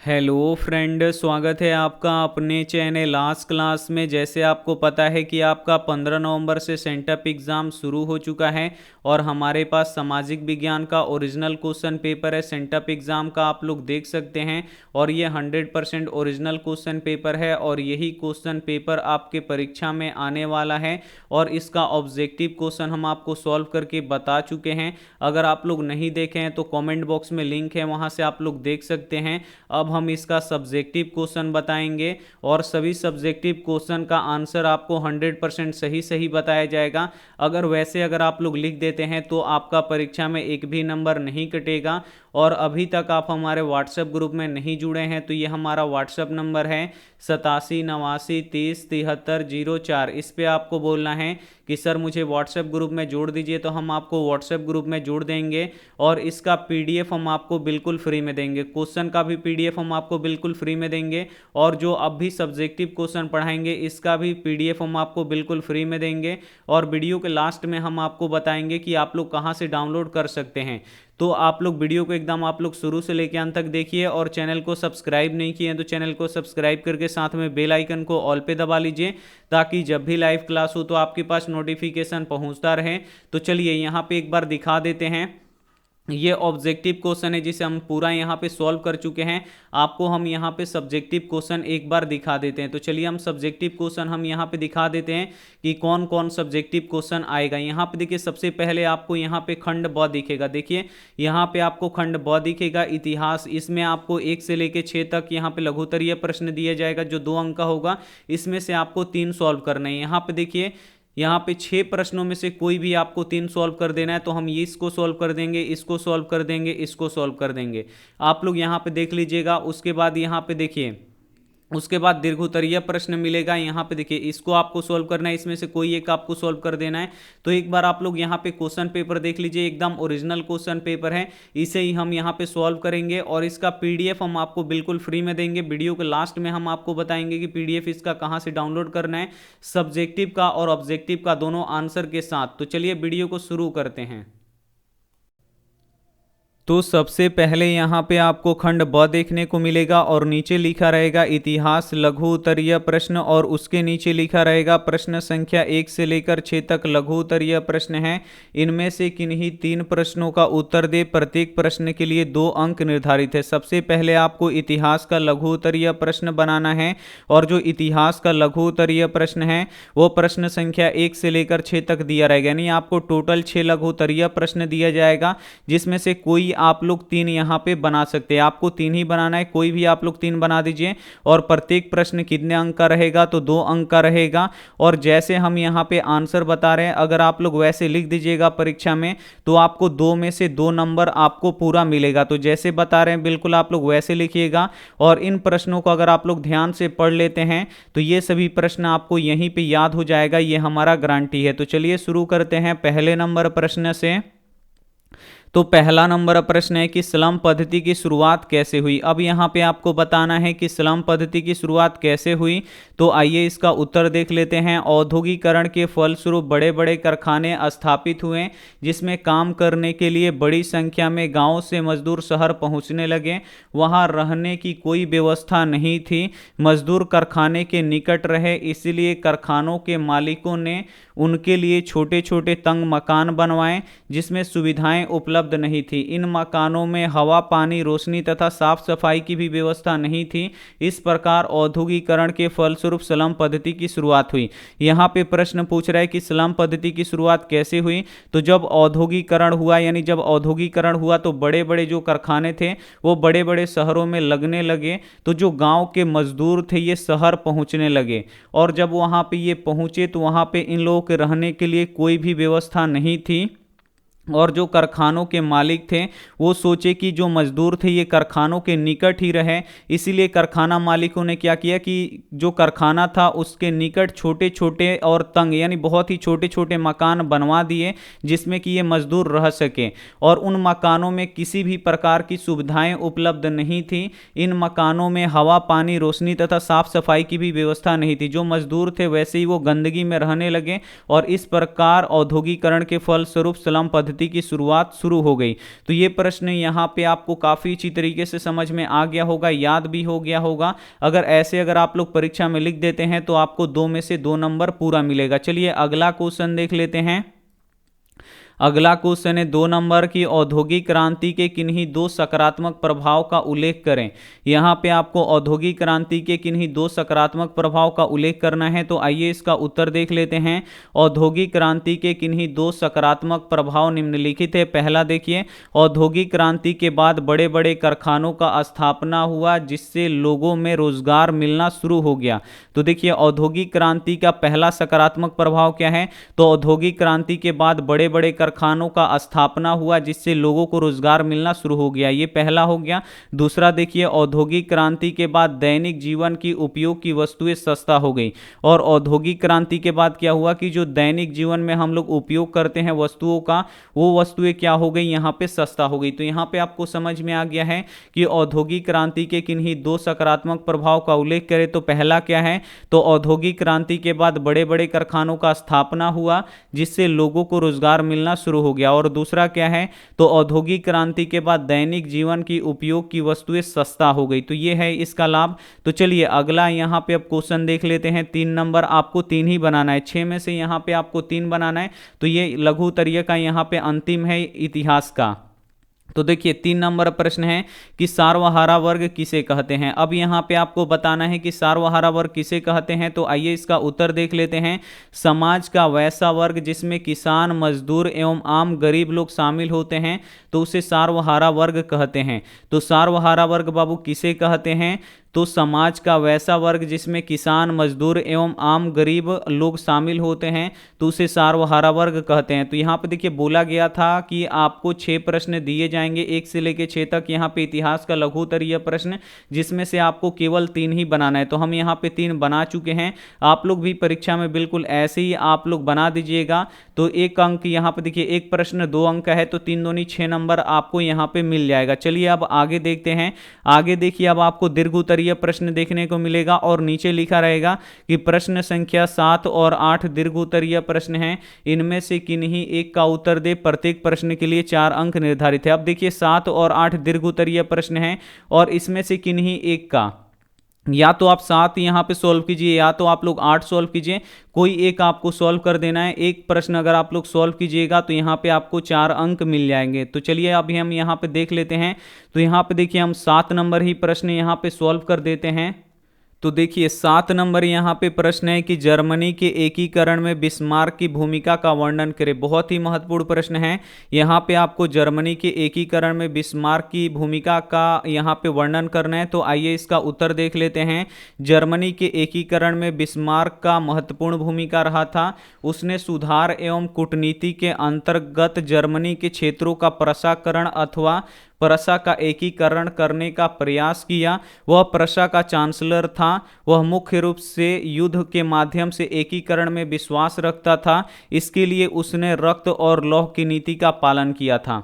Hello friend, स्वागत है आपका अपने चैनल लास्ट क्लास में। जैसे आपको पता है कि आपका 15 नवंबर से सेंटअप एग्ज़ाम शुरू हो चुका है और हमारे पास सामाजिक विज्ञान का ओरिजिनल क्वेश्चन पेपर है सेंटअप एग्ज़ाम का, आप लोग देख सकते हैं। और ये 100% ओरिजिनल क्वेश्चन पेपर है और यही क्वेश्चन पेपर आपके परीक्षा में आने वाला है। और इसका ऑब्जेक्टिव क्वेश्चन हम आपको सॉल्व करके बता चुके हैं। अगर आप लोग नहीं देखे हैं तो कमेंट बॉक्स में लिंक है, वहाँ से आप लोग देख सकते हैं। अब हम इसका सब्जेक्टिव क्वेश्चन बताएंगे और सभी सब्जेक्टिव क्वेश्चन का आंसर आपको 100% सही सही बताया जाएगा। अगर आप लोग लिख देते हैं तो आपका परीक्षा में एक भी नंबर नहीं कटेगा। और अभी तक आप हमारे व्हाट्सएप ग्रुप में नहीं जुड़े हैं तो ये हमारा व्हाट्सएप नंबर है 8789307304। इस पे आपको बोलना है कि सर मुझे व्हाट्सएप ग्रुप में जोड़ दीजिए, तो हम आपको व्हाट्सएप ग्रुप में जोड़ देंगे। और इसका पीडीएफ हम आपको बिल्कुल फ्री में देंगे, क्वेश्चन का भी पीडीएफ हम आपको बिल्कुल फ्री में देंगे। और जो अब भी सब्जेक्टिव क्वेश्चन पढ़ाएंगे इसका भी पीडीएफ हम आपको बिल्कुल फ्री में देंगे। और वीडियो के लास्ट में हम आपको बताएंगे कि आप लोग कहाँ से डाउनलोड कर सकते हैं। तो आप लोग वीडियो को एकदम आप लोग शुरू से लेकर अंत तक देखिए। और चैनल को सब्सक्राइब नहीं किए हैं तो चैनल को सब्सक्राइब करके साथ में बेल आइकन को ऑल पे दबा लीजिए, ताकि जब भी लाइव क्लास हो तो आपके पास नोटिफिकेशन पहुंचता रहे। तो चलिए यहाँ पे एक बार दिखा देते हैं। ये ऑब्जेक्टिव क्वेश्चन है जिसे हम पूरा यहाँ पे सॉल्व कर चुके हैं। आपको हम यहाँ पे सब्जेक्टिव क्वेश्चन एक बार दिखा देते हैं। तो चलिए हम सब्जेक्टिव क्वेश्चन हम यहाँ पे दिखा देते हैं कि कौन कौन सब्जेक्टिव क्वेश्चन आएगा। यहाँ पे देखिए, सबसे पहले आपको यहाँ पे खंड ब दिखेगा। देखिए यहाँ पे आपको खंड ब दिखेगा, इतिहास। इसमें आपको 1 से लेकर 6 तक यहाँ पे लघुत्तरीय प्रश्न दिया जाएगा जो 2 अंक का होगा। इसमें से आपको 3 सॉल्व करने हैं। यहाँ पे देखिए, यहाँ पे 6 प्रश्नों में से कोई भी आपको 3 सॉल्व कर देना है। तो हम ये इसको सॉल्व कर देंगे, इसको सॉल्व कर देंगे, इसको सॉल्व कर देंगे। आप लोग यहाँ पे देख लीजिएगा। उसके बाद यहाँ पे देखिए, उसके बाद दीर्घोत्तरीय प्रश्न मिलेगा। यहाँ पे देखिए, इसको आपको सॉल्व करना है, इसमें से कोई एक आपको सॉल्व कर देना है। तो एक बार आप लोग यहाँ पे क्वेश्चन पेपर देख लीजिए, एकदम ओरिजिनल क्वेश्चन पेपर है। इसे ही हम यहाँ पे सॉल्व करेंगे और इसका पीडीएफ हम आपको बिल्कुल फ्री में देंगे। वीडियो के लास्ट में हम आपको बताएंगे कि पीडीएफ इसका कहाँ से डाउनलोड करना है, सब्जेक्टिव का और ऑब्जेक्टिव का दोनों आंसर के साथ। तो चलिए वीडियो को शुरू करते हैं। तो सबसे पहले यहाँ पे आपको खंड ब देखने को मिलेगा और नीचे लिखा रहेगा इतिहास लघु उत्तरीय प्रश्न, और उसके नीचे लिखा रहेगा प्रश्न संख्या 1 से लेकर 6 तक लघु उत्तरीय प्रश्न है। इनमें से किन्हीं 3 प्रश्नों का उत्तर दे, प्रत्येक प्रश्न के लिए 2 अंक निर्धारित है। सबसे पहले आपको इतिहास का लघु उत्तरीय प्रश्न बनाना है और जो इतिहास का लघु उत्तरीय प्रश्न है वो प्रश्न संख्या 1 से लेकर 6 तक दिया रहेगा। यानी आपको टोटल 6 लघु उत्तरीय प्रश्न दिया जाएगा, जिसमें से कोई आप लोग 3 यहां पे बना सकते हैं। आपको 3 ही बनाना है, कोई भी आप लोग 3 बना दीजिए। और प्रत्येक प्रश्न कितने अंक का रहेगा, तो 2 अंक का रहेगा। और जैसे हम यहां पे आंसर बता रहे हैं, अगर आप लोग वैसे लिख दीजिएगा परीक्षा में तो आपको 2 में से 2 नंबर आपको पूरा मिलेगा। तो जैसे बता रहे हैं बिल्कुल आप लोग वैसे लिखिएगा। और इन प्रश्नों को अगर आप लोग ध्यान से पढ़ लेते हैं तो ये सभी प्रश्न आपको यहीं पे याद हो जाएगा, ये हमारा गारंटी है। तो चलिए शुरू करते हैं पहले नंबर प्रश्न से। तो पहला नंबर प्रश्न है कि स्लम पद्धति की शुरुआत कैसे हुई। अब यहाँ पे आपको बताना है कि स्लम पद्धति की शुरुआत कैसे हुई। तो आइए इसका उत्तर देख लेते हैं। औद्योगिकरण के फलस्वरूप बड़े बड़े कारखाने स्थापित हुए, जिसमें काम करने के लिए बड़ी संख्या में गांव से मजदूर शहर पहुंचने लगे। वहां रहने की कोई व्यवस्था नहीं थी, मजदूर कारखाने के निकट रहे, इसलिए कारखानों के मालिकों ने उनके लिए छोटे छोटे तंग मकान बनवाए जिसमें सुविधाएं उपलब्ध नहीं थी। इन मकानों में हवा, पानी, रोशनी तथा साफ सफाई की भी व्यवस्था नहीं थी। इस प्रकार औद्योगिकरण के फलस्वरूप स्लम पद्धति की शुरुआत हुई। यहाँ पे प्रश्न पूछ रहा है कि स्लम पद्धति की शुरुआत कैसे हुई। तो जब औद्योगिकरण हुआ, यानी जब औद्योगिकरण हुआ तो बड़े बड़े जो कारखाने थे वो बड़े बड़े शहरों में लगने लगे। तो जो गांव के मजदूर थे ये शहर पहुंचने लगे, और जब वहां पे ये पहुंचे तो वहां पे इन लोगों के रहने के लिए कोई भी व्यवस्था नहीं थी। और जो कारखानों के मालिक थे वो सोचे कि जो मजदूर थे ये कारखानों के निकट ही रहे, इसीलिए कारखाना मालिकों ने क्या किया कि जो कारखाना था उसके निकट छोटे छोटे और तंग, यानी बहुत ही छोटे छोटे मकान बनवा दिए जिसमें कि ये मजदूर रह सके। और उन मकानों में किसी भी प्रकार की सुविधाएं उपलब्ध नहीं थी। इन मकानों में हवा, पानी, रोशनी तथा साफ सफाई की भी व्यवस्था नहीं थी। जो मजदूर थे वैसे ही वो गंदगी में रहने लगे, और इस प्रकार औद्योगिकरण के फलस्वरूप स्लम पद्धति पद्धति की शुरुआत शुरू हो गई। तो ये प्रश्न यहाँ पे आपको काफ़ी अच्छी तरीके से समझ में आ गया होगा, याद भी हो गया होगा। अगर आप लोग परीक्षा में लिख देते हैं तो आपको 2 में से 2 नंबर पूरा मिलेगा। चलिए अगला क्वेश्चन देख लेते हैं। अगला क्वेश्चन है 2 नंबर की, औद्योगिक क्रांति के किन्हीं 2 सकारात्मक प्रभाव का उल्लेख करें। यहाँ पे आपको औद्योगिक क्रांति के किन्हीं 2 सकारात्मक प्रभाव का उल्लेख करना है। तो आइए इसका उत्तर देख लेते हैं। औद्योगिक क्रांति के किन्हीं 2 सकारात्मक प्रभाव निम्नलिखित है। पहला देखिए, औद्योगिक क्रांति के बाद बड़े बड़े कारखानों का स्थापना हुआ जिससे लोगों में रोजगार मिलना शुरू हो गया। तो देखिए औद्योगिक क्रांति का पहला सकारात्मक प्रभाव क्या है, तो औद्योगिक क्रांति के बाद बड़े बड़े कारखानों का स्थापना हुआ जिससे लोगों को रोजगार मिलना शुरू हो गया, ये पहला हो गया। दूसरा देखिए, औद्योगिक क्रांति के बाद दैनिक जीवन की उपयोग की वस्तुएं सस्ता हो गई। और औद्योगिक क्रांति के बाद क्या हुआ कि जो दैनिक जीवन में हम लोग उपयोग करते हैं वस्तुओं का, वो वस्तुएं क्या हो गई, यहाँ पे सस्ता हो गई। तो यहाँ पे आपको समझ में आ गया है कि औद्योगिक क्रांति के किन्हीं 2 सकारात्मक प्रभाव का उल्लेख करें तो पहला क्या है, तो औद्योगिक क्रांति के बाद बड़े बड़े कारखानों का स्थापना हुआ जिससे लोगों को रोजगार मिलना शुरू हो गया। और दूसरा क्या है, तो औद्योगिक क्रांति के बाद दैनिक जीवन की उपयोग की वस्तुएं सस्ता हो गई। तो ये है इसका लाभ। तो चलिए अगला यहाँ पे अब क्वेश्चन देख लेते हैं। 3 नंबर, आपको 3 ही बनाना है, 6 में से यहाँ पे आपको 3 बनाना है। तो ये लघु उत्तरीय का यहाँ पे अंतिम है इतिहास का। तो देखिए 3 नंबर प्रश्न है कि सार्वहारा वर्ग किसे कहते हैं। अब यहाँ पे आपको बताना है कि सार्वहारा वर्ग किसे कहते हैं। तो आइए इसका उत्तर देख लेते हैं। समाज का वैसा वर्ग जिसमें किसान, मजदूर एवं आम गरीब लोग शामिल होते हैं तो उसे सार्वहारा वर्ग कहते हैं। तो सार्वहारा वर्ग बाबू किसे कहते हैं, तो समाज का वैसा वर्ग जिसमें किसान, मजदूर एवं आम गरीब लोग शामिल होते हैं तो उसे सार्वहारा वर्ग कहते हैं। तो यहाँ पे देखिए बोला गया था कि आपको 6 प्रश्न दिए जाएंगे, 1 से लेकर 6 तक। यहाँ पे इतिहास का लघु उत्तरीय प्रश्न जिसमें से आपको केवल 3 ही बनाना है। तो हम यहाँ पे 3 बना चुके हैं। आप लोग भी परीक्षा में बिल्कुल ऐसे ही आप लोग बना दीजिएगा। तो 1 अंक यहाँ पे देखिए, 1 प्रश्न 2 अंक का है तो 3 दूनी 6 नंबर आपको यहाँ पे मिल जाएगा। चलिए अब आगे देखते हैं। आगे देखिए, अब आपको दीर्घ उत्तरीय प्रश्न देखने को मिलेगा और नीचे लिखा रहेगा कि प्रश्न संख्या 7 और 8 दीर्घ उत्तरीय प्रश्न हैं, इनमें से किन्हीं एक का उत्तर दे। प्रत्येक प्रश्न के लिए 4 अंक निर्धारित है। अब देखिए 7 और 8 दीर्घ उत्तरीय प्रश्न हैं और इसमें से किन्हीं एक का, या तो आप 7 यहाँ पे सॉल्व कीजिए या तो आप लोग 8 सॉल्व कीजिए, कोई एक आपको सॉल्व कर देना है। एक प्रश्न अगर आप लोग सॉल्व कीजिएगा तो यहाँ पे आपको 4 अंक मिल जाएंगे। तो चलिए अभी हम यहाँ पे देख लेते हैं। तो यहाँ पे देखिए हम 7 नंबर ही प्रश्न यहाँ पे सॉल्व कर देते हैं। तो देखिए 7 नंबर यहाँ पे प्रश्न है कि जर्मनी के एकीकरण में बिस्मार्क की भूमिका का वर्णन करें। बहुत ही महत्वपूर्ण प्रश्न है। यहाँ पे आपको जर्मनी के एकीकरण में बिस्मार्क की भूमिका का यहाँ पे वर्णन करना है। तो आइए इसका उत्तर देख लेते हैं। जर्मनी के एकीकरण में बिस्मार्क का महत्वपूर्ण भूमिका रहा था। उसने सुधार एवं कूटनीति के अंतर्गत जर्मनी के क्षेत्रों का प्रशाकरण अथवा प्रशा का एकीकरण करने का प्रयास किया। वह प्रशा का चांसलर था। वह मुख्य रूप से युद्ध के माध्यम से एकीकरण में विश्वास रखता था। इसके लिए उसने रक्त और लौह की नीति का पालन किया था।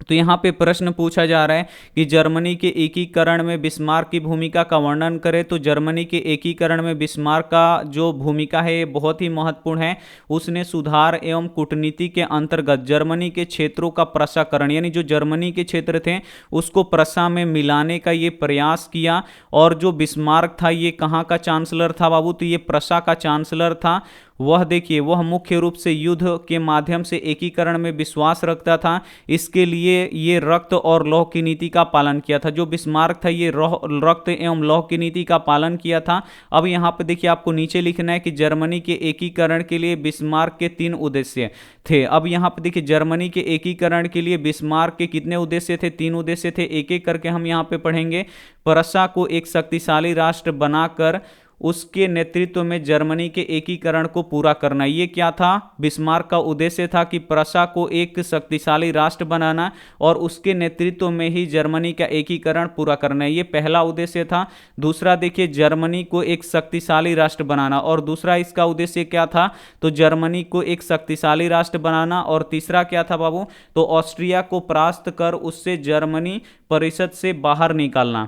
तो यहाँ पे प्रश्न पूछा जा रहा है कि जर्मनी के एकीकरण में बिस्मार्क की भूमिका का वर्णन करें। तो जर्मनी के एकीकरण में बिस्मार्क का जो भूमिका है ये बहुत ही महत्वपूर्ण है। उसने सुधार एवं कूटनीति के अंतर्गत जर्मनी के क्षेत्रों का प्रशाकरण, यानी जो जर्मनी के क्षेत्र थे उसको प्रशा में मिलाने का ये प्रयास किया। और जो बिस्मार्क था ये कहाँ का चांसलर था बाबू, तो ये प्रशा का चांसलर था। वह देखिए वह मुख्य रूप से युद्ध के माध्यम से एकीकरण में विश्वास रखता था। इसके लिए ये रक्त और लौह की नीति का पालन किया था। जो बिस्मार्क था ये रक्त एवं लौह की नीति का पालन किया था। अब यहाँ पे देखिए आपको नीचे लिखना है कि जर्मनी के एकीकरण के लिए बिस्मार्क के 3 उद्देश्य थे। अब यहाँ पे देखिए जर्मनी के एकीकरण के लिए बिस्मार्क के कितने उद्देश्य थे, 3 उद्देश्य थे। एक एक करके हम यहाँ पे पढ़ेंगे। प्रशा को एक शक्तिशाली राष्ट्र बनाकर उसके नेतृत्व में जर्मनी के एकीकरण को पूरा करना, ये क्या था, बिस्मार्क का उद्देश्य था कि प्रशा को एक शक्तिशाली राष्ट्र बनाना और उसके नेतृत्व में ही जर्मनी का एकीकरण पूरा करना, ये पहला उद्देश्य था। दूसरा देखिए जर्मनी को एक शक्तिशाली राष्ट्र बनाना, और दूसरा इसका उद्देश्य क्या था, तो जर्मनी को एक शक्तिशाली राष्ट्र बनाना। और तीसरा क्या था बाबू, तो ऑस्ट्रिया को परास्त कर उससे जर्मनी परिषद से बाहर निकालना।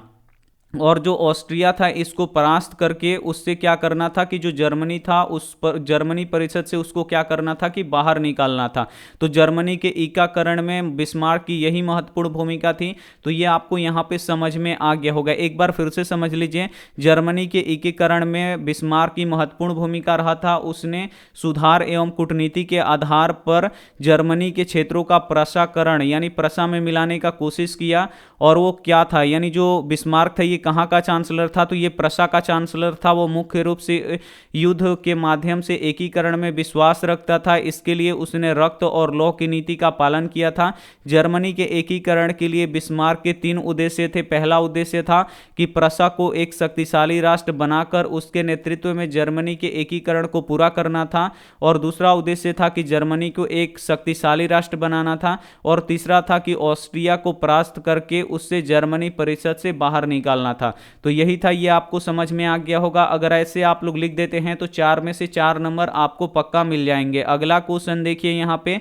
और जो ऑस्ट्रिया था इसको परास्त करके उससे क्या करना था कि जो जर्मनी था उस पर जर्मनी परिषद से उसको क्या करना था कि बाहर निकालना था। तो जर्मनी के एकीकरण में बिस्मार्क की यही महत्वपूर्ण भूमिका थी। तो ये आपको यहाँ पे समझ में आ गया होगा। एक बार फिर से समझ लीजिए, जर्मनी के एकीकरण में बिस्मार्क की महत्वपूर्ण भूमिका रहा था। उसने सुधार एवं कूटनीति के आधार पर जर्मनी के क्षेत्रों का प्रशाकरण यानी प्रशा में मिलाने का कोशिश किया। और वो क्या था, यानी जो बिस्मार्क था ये कहाँ का चांसलर था, तो ये प्रशा का चांसलर था। वो मुख्य रूप से युद्ध के माध्यम से एकीकरण में विश्वास रखता था। इसके लिए उसने रक्त और लौह की नीति का पालन किया था। जर्मनी के एकीकरण के लिए बिस्मार्क के 3 उद्देश्य थे। पहला उद्देश्य था कि प्रशा को एक शक्तिशाली राष्ट्र बनाकर उसके नेतृत्व में जर्मनी के एकीकरण को पूरा करना था। और दूसरा उद्देश्य था कि जर्मनी को एक शक्तिशाली राष्ट्र बनाना था। और तीसरा था कि ऑस्ट्रिया को परास्त करके उससे जर्मनी परिषद से बाहर निकालना था। तो यही था, ये आपको समझ में आ गया होगा। अगर ऐसे आप लोग लिख देते हैं तो 4 में से 4 नंबर आपको पक्का मिल जाएंगे। अगला क्वेश्चन देखिए यहाँ पे।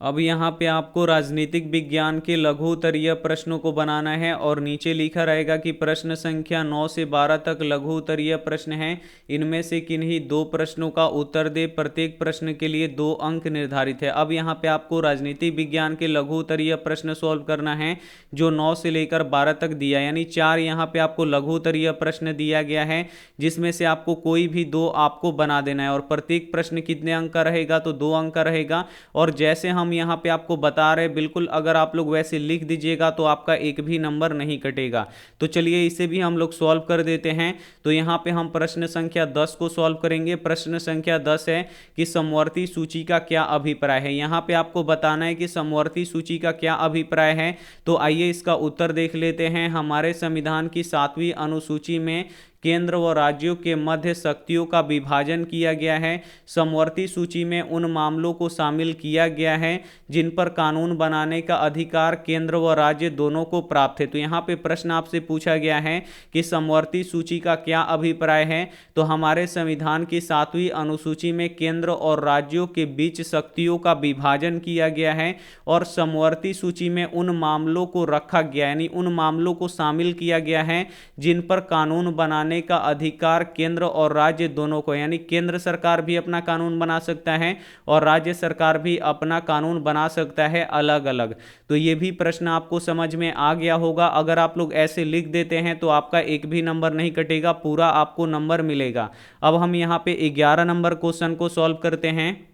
अब यहाँ पे आपको राजनीतिक विज्ञान के लघु उत्तरीय प्रश्नों को बनाना है और नीचे लिखा रहेगा कि प्रश्न संख्या 9 से 12 तक लघु उत्तरीय प्रश्न हैं। इनमें से किन्हीं 2 प्रश्नों का उत्तर दे। प्रत्येक प्रश्न के लिए 2 अंक निर्धारित है। अब यहाँ पे आपको राजनीतिक विज्ञान के लघु उत्तरीय प्रश्न सॉल्व करना है जो 9 से लेकर 12 तक दिया, यानी 4 यहाँ पे आपको लघु उत्तरीय प्रश्न दिया गया है, जिसमें से आपको कोई भी 2 आपको बना देना है। और प्रत्येक प्रश्न कितने अंक का रहेगा, तो 2 अंक का रहेगा। और जैसे हम यहाँ पे आपको बता रहे बिल्कुल अगर आप लोग वैसे लिख दीजिएगा तो आपका एक भी नंबर नहीं कटेगा। तो चलिए इसे भी हम लोग सॉल्व कर देते हैं। तो यहाँ पे हम प्रश्न संख्या 10 को सॉल्व करेंगे। प्रश्न संख्या 10 है कि समवर्ती सूची का क्या अभिप्राय है। यहाँ पे आपको बताना है कि समवर्ती सूची का क्या अभिप्राय है। तो आइए इसका उत्तर देख लेते हैं। हमारे संविधान की 7वीं अनुसूची में केंद्र व राज्यों के मध्य शक्तियों का विभाजन किया गया है। समवर्ती सूची में उन मामलों को शामिल किया गया है जिन पर कानून बनाने का अधिकार केंद्र व राज्य दोनों को प्राप्त है। तो यहाँ पे प्रश्न आपसे पूछा गया है कि समवर्ती सूची का क्या अभिप्राय है। तो हमारे संविधान की 7वीं अनुसूची में केंद्र और राज्यों के बीच शक्तियों का विभाजन किया गया है और समवर्ती सूची में उन मामलों को रखा गया, यानी उन मामलों को शामिल किया गया है जिन पर कानून बनाने का अधिकार केंद्र और राज्य दोनों को, यानी केंद्र सरकार भी अपना कानून बना सकता है और राज्य सरकार भी अपना कानून बना सकता है अलग अलग। तो ये भी प्रश्न आपको समझ में आ गया होगा। अगर आप लोग ऐसे लिख देते हैं तो आपका एक भी नंबर नहीं कटेगा, पूरा आपको नंबर मिलेगा। अब हम यहाँ पे 11 नंबर क्वेश्चन को सॉल्व करते हैं।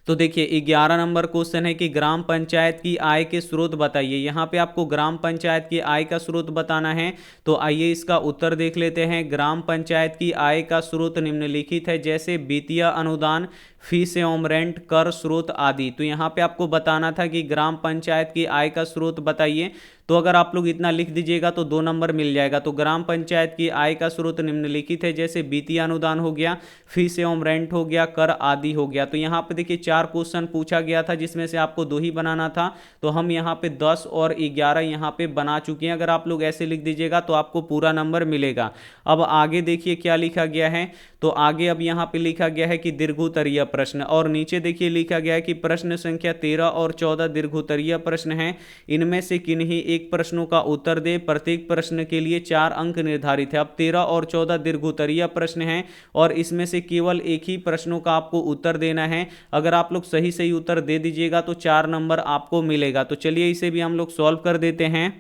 तो देखिए 11 नंबर क्वेश्चन है कि ग्राम पंचायत की आय के स्रोत बताइए। यहाँ पे आपको ग्राम पंचायत की आय का स्रोत बताना है। तो आइए इसका उत्तर देख लेते हैं। ग्राम पंचायत की आय का स्रोत निम्नलिखित है, जैसे वित्तीय अनुदान, फीस एवं रेंट, कर स्रोत आदि। तो यहाँ पे आपको बताना था कि ग्राम पंचायत की आय का स्रोत बताइए। तो अगर आप लोग इतना लिख दीजिएगा तो 2 नंबर मिल जाएगा। तो ग्राम पंचायत की आय का स्रोत निम्नलिखित है, जैसे वित्तीय अनुदान हो गया, फीस एवं रेंट हो गया, कर आदि हो गया। तो यहाँ पे देखिए 4 क्वेश्चन पूछा गया था जिसमें से आपको 2 ही बनाना था। तो हम यहाँ पे 10 और 11 यहाँ पे बना चुके हैं। अगर आप लोग ऐसे लिख दीजिएगा तो आपको पूरा नंबर मिलेगा। अब आगे देखिए क्या लिखा गया है। तो आगे अब यहाँ पे लिखा गया है कि दीर्घोत्तरीय प्रश्न, और नीचे देखिए लिखा गया है कि प्रश्न संख्या 13 और 14 दीर्घोत्तरीय प्रश्न हैं। इनमें से किन्हीं एक प्रश्नों का उत्तर दे। प्रत्येक प्रश्न के लिए 4 अंक निर्धारित है। अब 13 और 14 दीर्घोत्तरीय प्रश्न हैं और इसमें से केवल एक ही प्रश्नों का आपको उत्तर देना है। अगर आप लोग सही सही उत्तर दे दीजिएगा तो 4 नंबर आपको मिलेगा। तो चलिए इसे भी हम लोग सॉल्व कर देते हैं।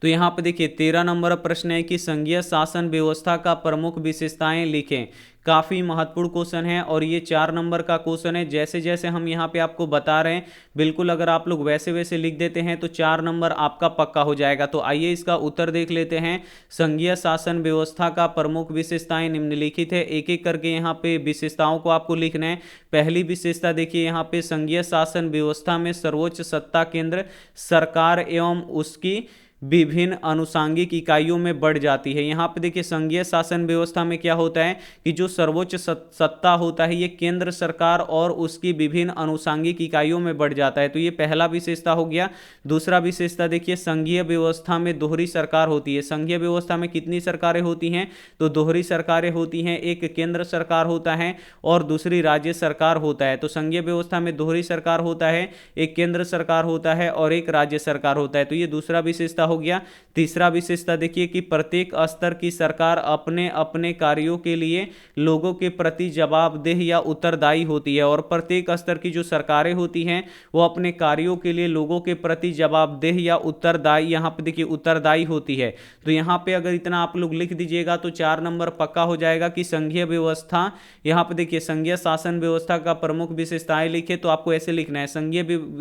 तो यहाँ पे देखिए 13 नंबर प्रश्न है कि संघीय शासन व्यवस्था का प्रमुख विशेषताएं लिखें। काफ़ी महत्वपूर्ण क्वेश्चन है और ये 4 नंबर का क्वेश्चन है। जैसे जैसे हम यहाँ पे आपको बता रहे हैं बिल्कुल अगर आप लोग वैसे वैसे लिख देते हैं तो 4 नंबर आपका पक्का हो जाएगा। तो आइए इसका उत्तर देख लेते हैं। संघीय शासन व्यवस्था का प्रमुख विशेषताएं निम्नलिखित है। एक एक करके यहाँ पे विशेषताओं को आपको लिखना है। पहली विशेषता देखिए यहाँ पे संघीय शासन व्यवस्था में सर्वोच्च सत्ता केंद्र सरकार एवं उसकी विभिन्न अनुषांगिक इकाइयों में बढ़ जाती है। यहाँ पे देखिए संघीय शासन व्यवस्था में क्या होता है कि जो सर्वोच्च सत्ता होता है ये केंद्र सरकार और उसकी विभिन्न अनुषांगिक इकाइयों में बढ़ जाता है। तो ये पहला विशेषता हो गया। दूसरा विशेषता देखिए संघीय व्यवस्था में दोहरी सरकार होती है। संघीय व्यवस्था में कितनी सरकारें होती हैं, तो दोहरी सरकारें होती हैं। एक केंद्र सरकार होता है और दूसरी राज्य सरकार होता है। तो संघीय व्यवस्था में दोहरी सरकार होता है, एक केंद्र सरकार होता है और एक राज्य सरकार होता है। तो ये दूसरा विशेषता हो गया। तीसरा विशेषता देखिए कि प्रत्येक स्तर की सरकार अपने अपने कार्यों के लिए लोगों के प्रति जवाबदेह या उत्तरदायी होती है, और प्रत्येक स्तर की जो सरकारें होती हैं वो अपने कार्यों के लिए लोगों के प्रति जवाबदेह या उत्तरदायी, यहाँ पे देखिए उत्तरदायी होती है। तो यहाँ पे अगर इतना आप लोग लिख दीजिएगा तो 4 नंबर पक्का हो जाएगा कि संघीय व्यवस्था, यहाँ पे देखिए संघीय शासन व्यवस्था का प्रमुख विशेषताएं लिखे तो आपको ऐसे लिखना है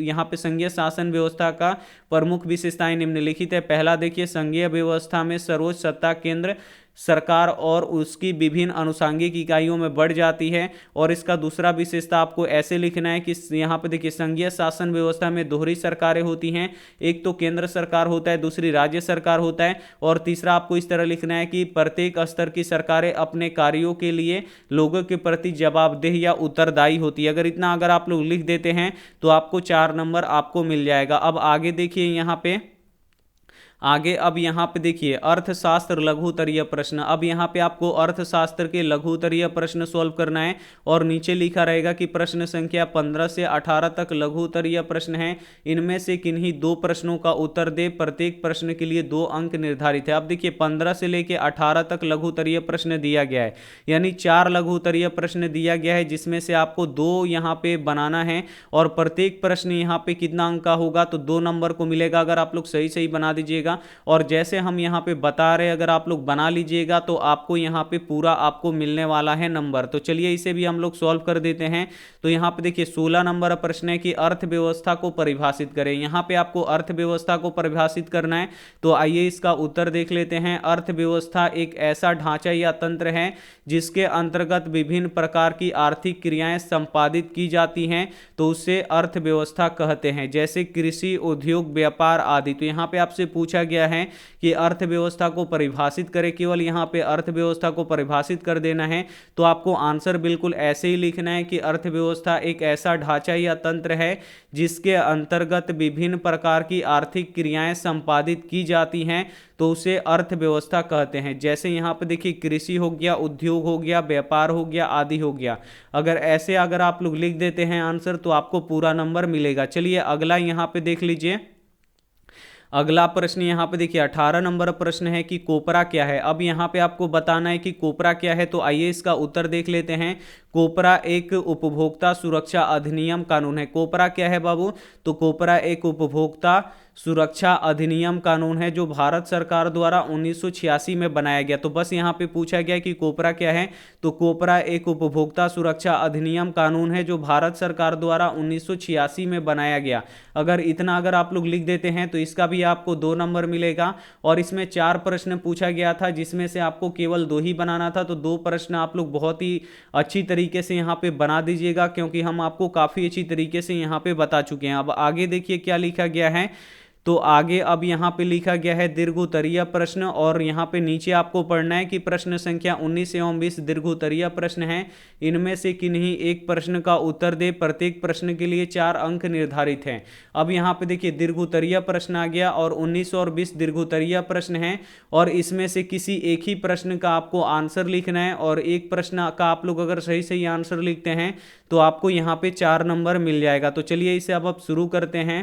यहाँ पे संघीय शासन व्यवस्था का प्रमुख विशेषताएं निम्नलिखित है। पहला देखिए संघीय व्यवस्था में सर्वोच्च सत्ता केंद्र सरकार और उसकी विभिन्न अनुषंगिक इकाइयों में बढ़ जाती है। और इसका दूसरा विशेषता आपको ऐसे लिखना है कि यहाँ पे देखिए संघीय शासन व्यवस्था में दोहरी सरकारें होती हैं, एक तो केंद्र सरकार होता है, दूसरी राज्य सरकार होता है। और तीसरा आपको इस तरह लिखना है कि प्रत्येक स्तर की सरकारें अपने कार्यों के लिए लोगों के प्रति जवाबदेह या उत्तरदायी होती है। अगर आप लोग लिख देते हैं तो आपको 4 नंबर आपको मिल जाएगा। अब आगे देखिए अब यहाँ पे देखिए अर्थशास्त्र लघुत्तरीय प्रश्न। अब यहाँ पे आपको अर्थशास्त्र के लघुत्तरीय प्रश्न सॉल्व करना है, और नीचे लिखा रहेगा कि प्रश्न संख्या 15 से 18 तक लघुत्तरीय प्रश्न हैं, इनमें से किन्हीं 2 प्रश्नों का उत्तर दे, प्रत्येक प्रश्न के लिए 2 अंक निर्धारित है। अब देखिए 15 से लेकर 18 तक लघुत्तरीय प्रश्न दिया गया है, यानी 4 लघुत्तरीय प्रश्न दिया गया है, जिसमें से आपको 2 यहाँ पे बनाना है, और प्रत्येक प्रश्न यहाँ पे कितना अंक का होगा तो 2 नंबर को मिलेगा अगर आप लोग सही सही बना दीजिएगा। और जैसे हम यहां पे बता रहे, अगर आप लोग बना लीजिएगा तो आपको यहां पे पूरा आपको मिलने वाला है नंबर। तो चलिए इसे भी हम लोग सॉल्व कर देते हैं। तो यहां पे देखिए 16 नंबर प्रश्न है कि अर्थव्यवस्था को परिभाषित करें। यहां पे आपको अर्थव्यवस्था को परिभाषित करना है, तो आइए इसका उत्तर देख लेते हैं। अर्थव्यवस्था एक ऐसा ढांचा या तंत्र है जिसके अंतर्गत विभिन्न प्रकार की आर्थिक क्रियाएं संपादित की जाती हैं, तो उसे अर्थव्यवस्था कहते हैं, जैसे कृषि, उद्योग, व्यापार आदि। तो यहां पे आपसे पूछा गया है कि अर्थव्यवस्था को परिभाषित करें, केवल यहां पे अर्थव्यवस्था को परिभाषित कर देना है। तो आपको आंसर बिल्कुल ऐसे ही लिखना है कि अर्थव्यवस्था एक ऐसा ढांचा या तंत्र है जिसके अंतर्गत विभिन्न प्रकार की आर्थिक क्रियाएं संपादित की जाती हैं, तो उसे अर्थव्यवस्था कहते हैं। जैसे यहां पे देखिए कृषि हो गया, उद्योग हो गया, व्यापार हो गया, आदि हो गया। अगर आप लोग लिख देते हैं आंसर तो आपको पूरा नंबर मिलेगा। चलिए अगला यहां पे देख लीजिए। अगला प्रश्न यहाँ पे देखिए 18 नंबर प्रश्न है कि कोपरा क्या है। अब यहाँ पे आपको बताना है कि कोपरा क्या है, तो आइए इसका उत्तर देख लेते हैं। कोपरा एक उपभोक्ता सुरक्षा अधिनियम कानून है। कोपरा क्या है बाबू, तो कोपरा एक उपभोक्ता सुरक्षा अधिनियम कानून है जो भारत सरकार द्वारा 1986 में बनाया गया। तो बस यहाँ पे पूछा गया कि कोपरा क्या है, तो कोपरा एक उपभोक्ता सुरक्षा अधिनियम कानून है जो भारत सरकार द्वारा 1986 में बनाया गया। अगर आप लोग लिख देते हैं तो इसका भी आपको 2 नंबर मिलेगा। और इसमें 4 प्रश्न पूछा गया था, जिसमें से आपको केवल 2 ही बनाना था, तो 2 प्रश्न आप लोग बहुत ही अच्छी तरीके से यहाँ पे बना दीजिएगा, क्योंकि हम आपको काफी अच्छी तरीके से यहाँ पे बता चुके हैं। अब आगे देखिए क्या लिखा गया है। तो आगे अब यहाँ पे लिखा गया है दीर्घोत्तरीय प्रश्न, और यहाँ पे नीचे आपको पढ़ना है कि प्रश्न संख्या 19 एवं 20 दीर्घोत्तरीय प्रश्न हैं, इनमें से किन्हीं एक प्रश्न का उत्तर दे, प्रत्येक प्रश्न के लिए 4 अंक निर्धारित हैं। अब यहाँ पे देखिए दीर्घोत्तरीय प्रश्न आ गया, और 19 और 20 दीर्घोत्तरीय प्रश्न हैं, और इसमें से किसी एक ही प्रश्न का आपको आंसर लिखना है, और एक प्रश्न का आप लोग अगर सही सही आंसर लिखते हैं तो आपको यहाँ पे 4 नंबर मिल जाएगा। तो चलिए इसे अब शुरू करते हैं।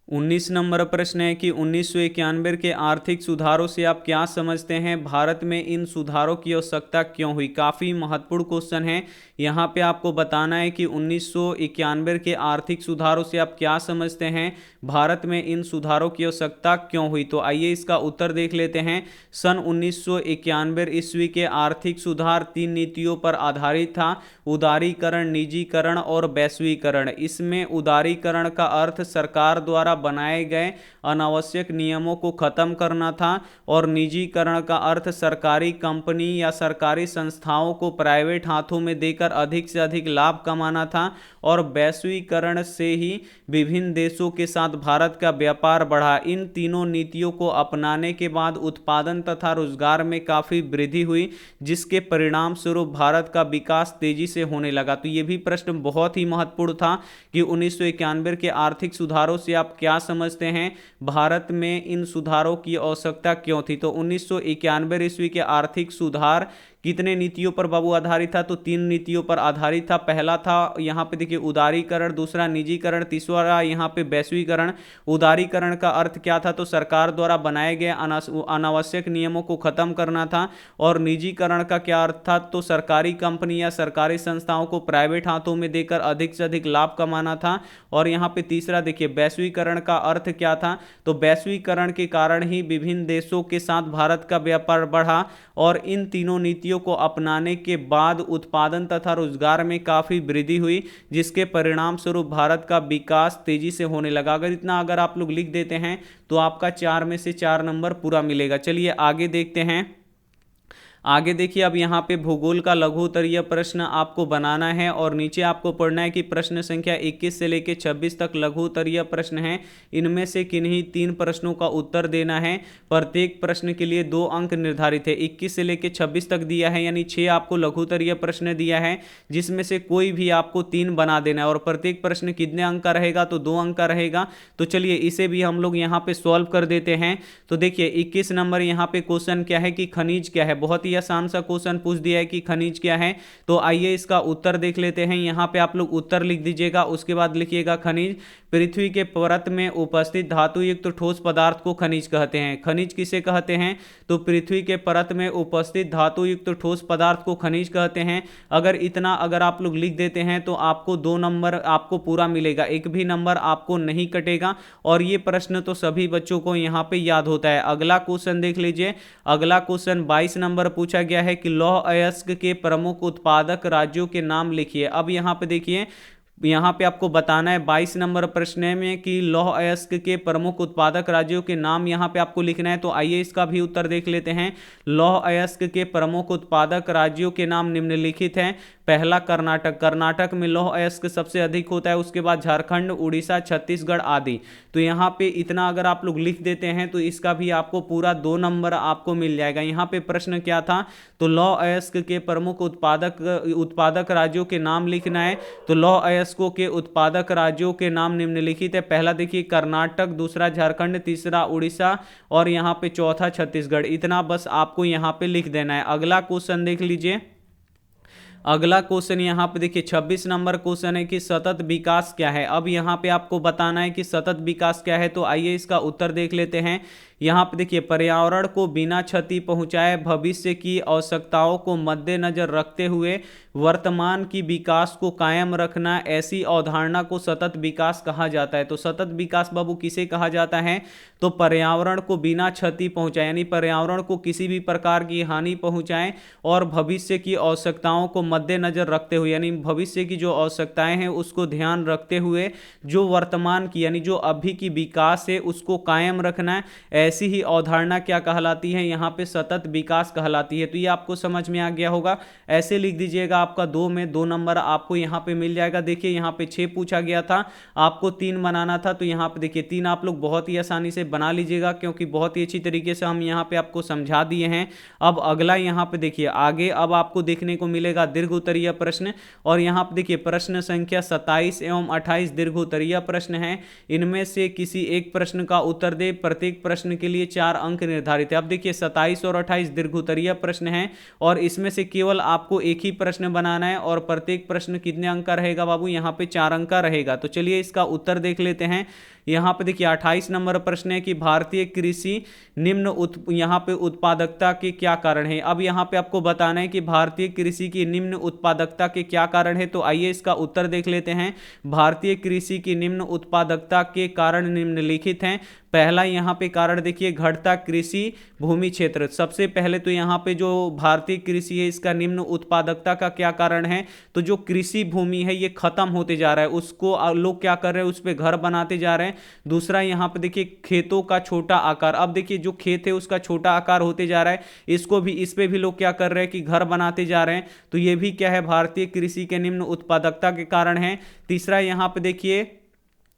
19 नंबर प्रश्न है कि 1991 के आर्थिक सुधारों से आप क्या समझते हैं, भारत में इन सुधारों की आवश्यकता क्यों हुई। काफ़ी महत्वपूर्ण क्वेश्चन है। यहाँ पे आपको बताना है कि 1991 के आर्थिक सुधारों से आप क्या समझते हैं, भारत में इन सुधारों की आवश्यकता क्यों हुई। तो आइए इसका उत्तर देख लेते हैं। सन 1991 ईस्वी के आर्थिक सुधार 3 नीतियों पर आधारित था: उदारीकरण, निजीकरण और वैश्वीकरण। इसमें उदारीकरण का अर्थ सरकार द्वारा बनाए गए अनावश्यक नियमों को खत्म करना था, और निजीकरण का अर्थ सरकारी कंपनी या सरकारी संस्थाओं को प्राइवेट हाथों में देकर अधिक से अधिक लाभ कमाना था, और वैश्वीकरण से ही विभिन्न देशों के साथ भारत का व्यापार बढ़ा। इन तीनों नीतियों को अपनाने के बाद उत्पादन तथा रोजगार में काफी वृद्धि हुई, जिसके परिणाम स्वरूप भारत का विकास तेजी से होने लगा। तो ये भी प्रश्न बहुत ही महत्वपूर्ण था कि 1991 के आर्थिक सुधारों से आप क्या समझते हैं, भारत में इन सुधारों की आवश्यकता क्यों थी। तो 1991 ईस्वी के आर्थिक सुधार कितने नीतियों पर बाबू आधारित था, तो 3 नीतियों पर आधारित था। पहला था यहाँ पे देखिए उदारीकरण, दूसरा निजीकरण, तीसरा यहाँ पे वैश्वीकरण। उदारीकरण का अर्थ क्या था, तो सरकार द्वारा बनाए गए अनावश्यक नियमों को खत्म करना था। और निजीकरण का क्या अर्थ था, तो सरकारी कंपनी या सरकारी संस्थाओं को प्राइवेट हाथों में देकर अधिक से अधिक लाभ कमाना था। और यहाँ पे तीसरा देखिए वैश्वीकरण का अर्थ क्या था, तो वैश्वीकरण के कारण ही विभिन्न देशों के साथ भारत का व्यापार बढ़ा। और इन तीनों नीतियों को अपनाने के बाद उत्पादन तथा रोजगार में काफी वृद्धि हुई, जिसके परिणाम स्वरूप भारत का विकास तेजी से होने लगा। अगर आप लोग लिख देते हैं तो आपका 4 में से 4 नंबर पूरा मिलेगा। चलिए आगे देखते हैं। आगे देखिए, अब यहाँ पे भूगोल का लघु उत्तरीय प्रश्न आपको बनाना है और नीचे आपको पढ़ना है कि प्रश्न संख्या 21 से लेकर 26 तक लघु उत्तरीय प्रश्न हैं। इनमें से किन्हीं 3 प्रश्नों का उत्तर देना है। प्रत्येक प्रश्न के लिए 2 अंक निर्धारित है। 21 से लेकर 26 तक दिया है, यानी 6 आपको लघु उत्तरीय प्रश्न दिया है, जिसमें से कोई भी आपको 3 बना देना है। और प्रत्येक प्रश्न कितने अंक का रहेगा, तो 2 अंक का रहेगा। तो चलिए इसे भी हम लोग यहाँ पे सॉल्व कर देते हैं। तो देखिए 21 नंबर यहाँ पे क्वेश्चन क्या है कि खनिज क्या है। बहुत ही आसान सा क्वेश्चन पूछ दिया है कि खनिज क्या है। तो आइए इसका उत्तर देख लेते हैं। यहां पे आप लोग उत्तर लिख दीजिएगा, उसके बाद लिखिएगा खनिज। पृथ्वी के परत में उपस्थित धातु युक्त ठोस पदार्थ को खनिज कहते हैं। खनिज किसे कहते हैं, तो पृथ्वी के परत में उपस्थित धातु युक्त ठोस पदार्थ को खनिज कहते हैं। अगर आप लोग लिख देते हैं तो आपको 2 नंबर आपको पूरा मिलेगा, एक भी नंबर आपको नहीं कटेगा। और ये प्रश्न तो सभी बच्चों को यहाँ पे याद होता है। अगला क्वेश्चन देख लीजिए। अगला क्वेश्चन 22 नंबर पूछा गया है कि लौह अयस्क के प्रमुख उत्पादक राज्यों के नाम लिखिए। अब यहाँ पे देखिए, यहाँ पे आपको बताना है 22 नंबर प्रश्न में कि लौह अयस्क के प्रमुख उत्पादक राज्यों के नाम यहाँ पे आपको लिखना है। तो आइए इसका भी उत्तर देख लेते हैं। लौह अयस्क के प्रमुख उत्पादक राज्यों के नाम निम्नलिखित हैं। पहला कर्नाटक, कर्नाटक में लौह अयस्क सबसे अधिक होता है। उसके बाद झारखंड, उड़ीसा, छत्तीसगढ़ आदि। तो यहाँ पे इतना अगर आप लोग लिख देते हैं तो इसका भी आपको पूरा 2 नंबर आपको मिल जाएगा। यहाँ पे प्रश्न क्या था, तो लौह अयस्क के प्रमुख उत्पादक राज्यों के नाम लिखना है। तो लौह अयस्कों के उत्पादक राज्यों के नाम निम्नलिखित है। पहला देखिए कर्नाटक, दूसरा झारखंड, तीसरा उड़ीसा और यहाँ पे चौथा छत्तीसगढ़। इतना बस आपको यहाँ पे लिख देना है। अगला क्वेश्चन देख लीजिए। अगला क्वेश्चन यहाँ पे देखिए 26 नंबर क्वेश्चन है कि सतत विकास क्या है। अब यहाँ पे आपको बताना है कि सतत विकास क्या है। तो आइए इसका उत्तर देख लेते हैं। यहाँ पे देखिए, पर्यावरण को बिना क्षति पहुंचाए भविष्य की आवश्यकताओं को मद्देनजर रखते हुए वर्तमान की विकास को कायम रखना, ऐसी अवधारणा को सतत विकास कहा जाता है। तो सतत विकास बाबू किसे कहा जाता है, तो पर्यावरण को बिना क्षति पहुंचाए, यानी पर्यावरण को किसी भी प्रकार की हानि पहुंचाए और भविष्य की आवश्यकताओं को मद्देनजर रखते हुए, यानी भविष्य की जो आवश्यकताएं हैं उसको ध्यान रखते हुए जो वर्तमान की यानी जो अभी की विकास है उसको कायम रखना है। ऐसी ही अवधारणा क्या कहलाती है, यहाँ पे सतत विकास कहलाती है। तो ये आपको समझ में आ गया होगा। ऐसे लिख दीजिएगा, आपका 2 में 2 नंबर आपको यहाँ पे मिल जाएगा। देखिए यहाँ पे 6 पूछा गया था, आपको 3 बनाना था। तो यहाँ पे देखिए 3 आप लोग बहुत ही आसानी से बना लीजिएगा, क्योंकि बहुत ही अच्छी तरीके से हम यहाँ पे आपको समझा दिए हैं। अब अगला यहाँ पे देखिए आगे अब आपको देखने को मिलेगा दीर्घ उत्तरीय प्रश्न। और यहाँ पे देखिए प्रश्न संख्या 27 एवं 28 दीर्घ उत्तरीय प्रश्न है। इनमें से किसी एक प्रश्न का उत्तर दे। प्रत्येक प्रश्न के लिए 4 अंक निर्धारित है। अब देखिए 27 और 28 दीर्घ उत्तरीय प्रश्न हैं और इसमें से केवल आपको एक ही प्रश्न बनाना है। और प्रत्येक प्रश्न कितने अंक का रहेगा बाबू, यहाँ पे 4 अंक का रहेगा। तो चलिए इसका उत्तर देख लेते हैं। यहाँ पे देखिए 28 नंबर प्रश्न है कि भारतीय कृषि यहाँ पे उत्पादकता के क्या कारण है। अब यहाँ पे आपको बताना है कि भारतीय कृषि की निम्न उत्पादकता के क्या कारण है। तो आइए इसका उत्तर देख लेते हैं। भारतीय कृषि की निम्न उत्पादकता के कारण निम्नलिखित हैं। पहला यहाँ पे कारण देखिए घटता कृषि भूमि क्षेत्र। सबसे पहले तो यहाँ पे जो भारतीय कृषि है इसका निम्न उत्पादकता का क्या कारण है, तो जो कृषि भूमि है ये खत्म होते जा रहा है, उसको लोग क्या कर रहे हैं, उस पे घर बनाते जा रहे हैं। दूसरा यहाँ पे देखिए खेतों का छोटा आकार। अब देखिए जो खेत है उसका छोटा आकार होते जा रहा है, इस पे भी लोग क्या कर रहे हैं कि घर बनाते जा रहे हैं। तो ये भी क्या है, भारतीय कृषि के निम्न उत्पादकता के कारण है। तीसरा यहाँ पे देखिए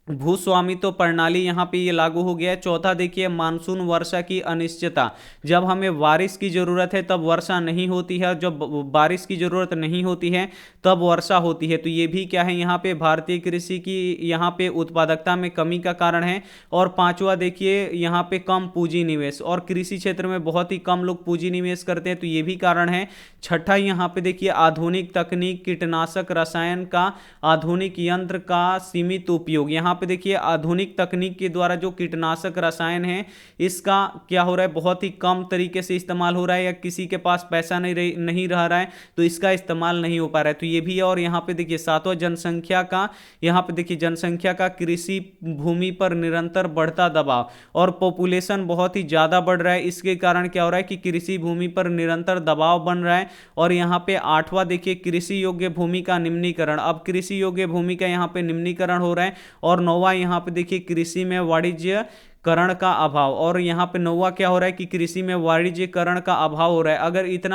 भूस्वामित्व प्रणाली यहाँ पे ये लागू हो गया है। चौथा देखिए मानसून वर्षा की अनिश्चितता, जब हमें बारिश की जरूरत है तब वर्षा नहीं होती है, जब बारिश की जरूरत नहीं होती है तब वर्षा होती है। तो ये भी क्या है, यहाँ पे भारतीय कृषि की यहाँ पे उत्पादकता में कमी का कारण है। और पांचवा देखिए यहाँ पे कम पूंजी निवेश, और कृषि क्षेत्र में बहुत ही कम लोग पूंजी निवेश करते हैं, तो ये भी कारण है। छठा यहाँ पे देखिए आधुनिक तकनीक, कीटनाशक, रसायन का, आधुनिक यंत्र का सीमित उपयोग। यहाँ पे देखिए आधुनिक तकनीक के द्वारा जो कीटनाशक रसायन है इसका क्या हो रहा है, बहुत ही कम तरीके से इस्तेमाल हो रहा है, या किसी के पास पैसा नहीं रह रहा है तो इसका इस्तेमाल नहीं हो पा रहा है, तो ये भी है। और यहाँ पे देखिए सातवां जनसंख्या का, यहाँ पे देखिए जनसंख्या का कृषि भूमि पर निरंतर बढ़ता दबाव, और पॉपुलेशन बहुत ही ज्यादा बढ़ रहा है, इसके कारण क्या हो रहा है कि कृषि भूमि पर निरंतर दबाव बन रहा है। और यहाँ पे आठवां देखिए कृषि योग्य भूमि का निम्नीकरण, अब कृषि योग्य भूमि का यहाँ पे निम्नीकरण हो रहा है। और नौवां यहाँ पे देखिए कृषि में वाणिज्यकरण का अभाव, और यहाँ पे नौवां क्या हो रहा है कि कृषि में वाणिज्यकरण का अभाव हो रहा है।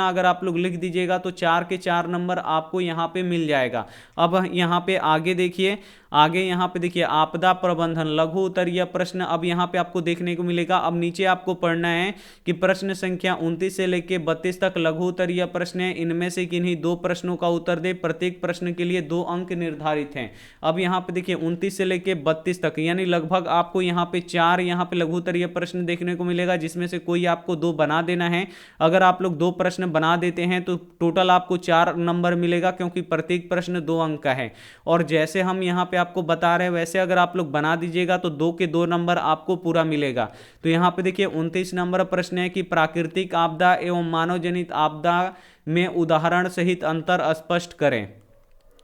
अगर आप लोग लिख दीजिएगा तो 4 के 4 नंबर आपको यहाँ पे मिल जाएगा। अब यहाँ पे आगे देखिए, आगे यहाँ पे देखिए आपदा प्रबंधन लघु उत्तरीय प्रश्न, अब यहाँ पे आपको देखने को मिलेगा। अब नीचे आपको पढ़ना है कि प्रश्न संख्या 29 से लेके 32 तक लघु उत्तरीय प्रश्न है, इनमें से किन्हीं 2 प्रश्नों का उत्तर दे, प्रत्येक प्रश्न के लिए 2 अंक निर्धारित हैं। अब यहाँ पे देखिए 29 से लेके 32 तक, यानी लगभग आपको यहाँ पे 4 यहाँ पे लघु उत्तरीय प्रश्न देखने को मिलेगा, जिसमें से कोई आपको 2 बना देना है। अगर आप लोग 2 प्रश्न बना देते हैं तो टोटल आपको 4 नंबर मिलेगा, क्योंकि प्रत्येक प्रश्न 2 अंक का है। और जैसे हम यहाँ पे आपको बता रहे हैं वैसे अगर आप लोग बना दीजिएगा तो 2 के 2 नंबर आपको पूरा मिलेगा। तो यहाँ पे देखिए 29 नंबर प्रश्न है कि प्राकृतिक आपदा एवं मानव जनित आपदा में उदाहरण सहित अंतर स्पष्ट करें।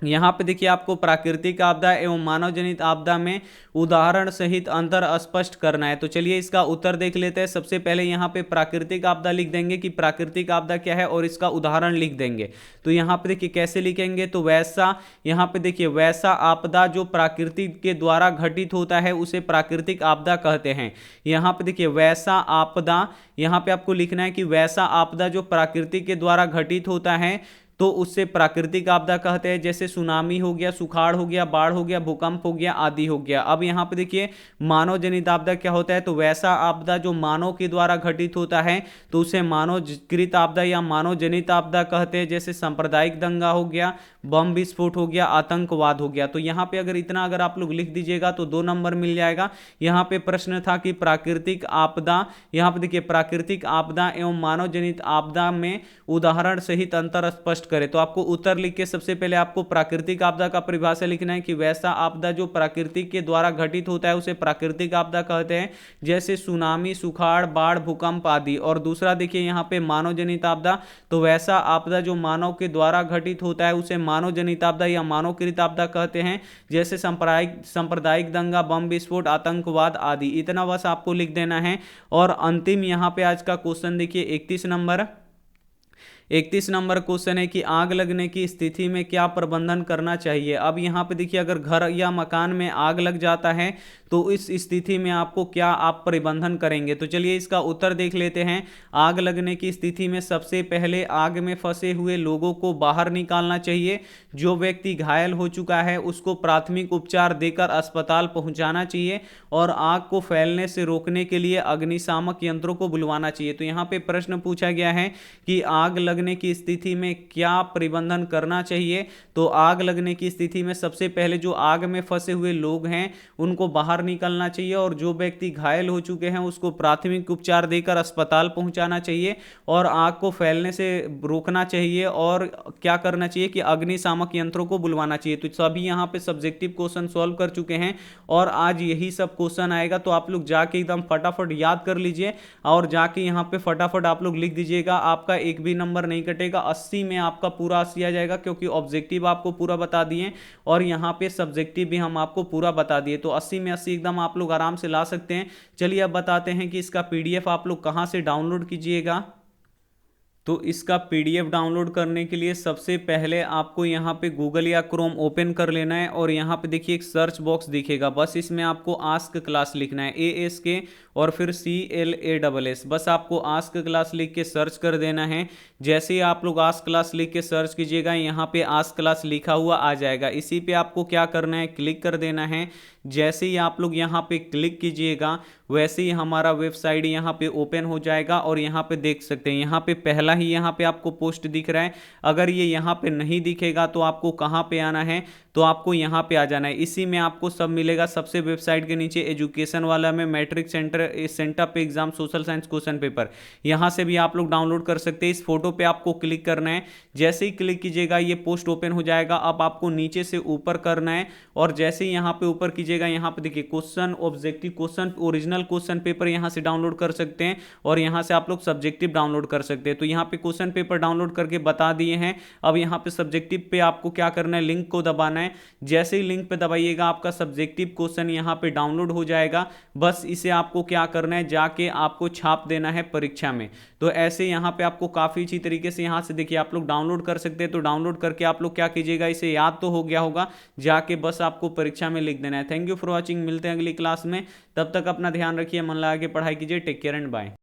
यहाँ पे देखिए आपको प्राकृतिक आपदा एवं मानव जनित आपदा में उदाहरण सहित अंतर स्पष्ट करना है। तो चलिए इसका उत्तर देख लेते हैं। सबसे पहले यहाँ पे प्राकृतिक आपदा लिख देंगे कि प्राकृतिक आपदा क्या है और इसका उदाहरण लिख देंगे। तो यहाँ पे देखिए कैसे लिखेंगे, तो वैसा, यहाँ पे देखिए वैसा आपदा जो प्रकृति के द्वारा घटित होता है उसे प्राकृतिक आपदा कहते हैं। यहाँ पे देखिए वैसा आपदा, यहाँ पे आपको लिखना है कि वैसा आपदा जो प्रकृति के द्वारा घटित होता है तो उससे प्राकृतिक आपदा कहते हैं। जैसे सुनामी हो गया, सुखाड़ हो गया, बाढ़ हो गया, भूकंप हो गया आदि हो गया। अब यहाँ पे देखिए मानव जनित आपदा क्या होता है, तो वैसा आपदा जो मानव के द्वारा घटित होता है तो उसे मानवकृत आपदा या मानव जनित आपदा कहते हैं। जैसे सांप्रदायिक दंगा हो गया, बम विस्फोट हो गया, आतंकवाद हो गया। तो यहाँ पे अगर आप लोग लिख दीजिएगा तो 2 नंबर मिल जाएगा। यहाँ पे प्रश्न था कि प्राकृतिक आपदा, यहाँ पे देखिए प्राकृतिक आपदा एवं मानव जनित आपदा में उदाहरण सहित अंतर स्पष्ट करें। तो आपको उत्तर लिख के सबसे पहले आपको प्राकृतिक आपदा का परिभाषा लिखना है कि वैसा आपदा जो प्राकृतिक के द्वारा घटित होता है उसे प्राकृतिक आपदा कहते हैं, जैसे सुनामी, सुखाड़, बाढ़, भूकंप आदि। और दूसरा देखिए यहाँ पे मानव जनित आपदा, तो वैसा आपदा जो मानव के द्वारा घटित होता है उसे मानव जनित आपदा या मानवकृत आपदा कहते हैं, जैसे सांप्रदायिक दंगा, बम विस्फोट, आतंकवाद आदि। इतना बस आपको लिख देना है। और अंतिम यहाँ पे आज का क्वेश्चन देखिए 31 नंबर क्वेश्चन है कि आग लगने की स्थिति में क्या प्रबंधन करना चाहिए। अब यहाँ पे देखिए अगर घर या मकान में आग लग जाता है तो इस स्थिति में आपको क्या आप प्रबंधन करेंगे। तो चलिए इसका उत्तर देख लेते हैं। आग लगने की स्थिति में सबसे पहले आग में फंसे हुए लोगों को बाहर निकालना चाहिए। जो व्यक्ति घायल हो चुका है उसको प्राथमिक उपचार देकर अस्पताल पहुंचाना चाहिए, और आग को फैलने से रोकने के लिए अग्निशामक यंत्रों को बुलवाना चाहिए। तो यहाँ पे प्रश्न पूछा गया है कि आग लगने की स्थिति में क्या प्रबंधन करना चाहिए। तो आग लगने की स्थिति में सबसे पहले जो आग में फंसे हुए लोग हैं उनको बाहर निकलना चाहिए, और जो व्यक्ति घायल हो चुके हैं उसको प्राथमिक उपचार देकर अस्पताल पहुंचाना चाहिए, और आग को फैलने से रोकना चाहिए, और क्या करना चाहिए कि अग्निशामक यंत्रों को बुलवाना चाहिए। तो सभी यहाँ पे सब्जेक्टिव क्वेश्चन सॉल्व कर चुके हैं, और आज यही सब क्वेश्चन आएगा। तो आप लोग जाके एकदम फटाफट याद कर लीजिए और जाके यहाँ पे फटाफट आप लोग लिख दीजिएगा। आपका एक भी नंबर नहीं कटेगा, 80 में आपका पूरा 80 आ जाएगा, क्योंकि ऑब्जेक्टिव आपको पूरा बता दिए और यहाँ पे सब्जेक्टिव भी हम आपको पूरा बता दिए। तो 80 में 80 एकदम आप लोग आराम से ला सकते हैं। चलिए अब बताते हैं कि इसका PDF आप लोग कहाँ से डाउनलोड कीजिएगा। तो इसका पीडीएफ डाउनलोड करने के लिए सबसे पहले आपको यहाँ पे गूगल या क्रोम ओपन कर लेना है और यहाँ पे देखिए एक सर्च बॉक्स दिखेगा, बस इसमें आपको आस्क क्लास लिखना है, ASK और फिर CLASS, बस आपको आस्क क्लास लिख के सर्च कर देना है। जैसे ही आप लोग आस्क क्लास लिख के सर्च कीजिएगा यहाँ पे आस्क क्लास लिखा हुआ आ जाएगा, इसी पे आपको क्या करना है, क्लिक कर देना है। जैसे ही आप लोग यहाँ पे क्लिक कीजिएगा वैसे ही हमारा वेबसाइट यहाँ पे ओपन हो जाएगा और यहाँ पे देख सकते हैं यहाँ पे पहला ही यहाँ पे आपको पोस्ट दिख रहा है। अगर ये यहाँ पे नहीं दिखेगा तो आपको कहाँ पे आना है, तो आपको यहाँ पे आ जाना है, इसी में आपको सब मिलेगा। सबसे वेबसाइट के नीचे एजुकेशन वाला में मैट्रिक सेंटर पे exam social science question paper, यहाँ से भी आप लोग डाउनलोड कर सकते हैं। इस फोटो पे आपको क्लिक करना है, जैसे ही क्लिक कीजिएगा ये पोस्ट ओपन हो जाएगा। अब आपको नीचे से ऊपर करना है और जैसे ही यहाँ पे ऊपर कीजिएगा यहाँ पे देखिए question, objective question, original question paper यहाँ से डाउनलोड कर सकते हैं और यहाँ से आप लोग सब्जेक्टिव डाउनलोड कर सकते हैं। तो यहाँ पे क्वेश्चन पेपर डाउनलोड करके बता दिए हैं। अब यहाँ पे सब्जेक्टिव पे आपको क्या करना है, लिंक को दबाना है। जैसे ही लिंक पे दबाइएगा आपका सब्जेक्टिव क्वेश्चन यहाँ पे डाउनलोड हो जाएगा। बस इसे आपको क्या करना है, जाके आपको छाप देना है परीक्षा में। तो ऐसे यहाँ पे आपको काफी अच्छी तरीके से यहाँ से देखिए आप लोग डाउनलोड कर सकते हैं। तो डाउनलोड करके आप लोग क्या कीजिएगा, इसे याद तो हो गया होगा, जाके बस आपको परीक्षा में लिख देना है। थैंक यू फॉर वॉचिंग, मिलते हैं अगली क्लास में। तब तक अपना ध्यान रखिए, मन लगा के पढ़ाई कीजिए। Take care and bye.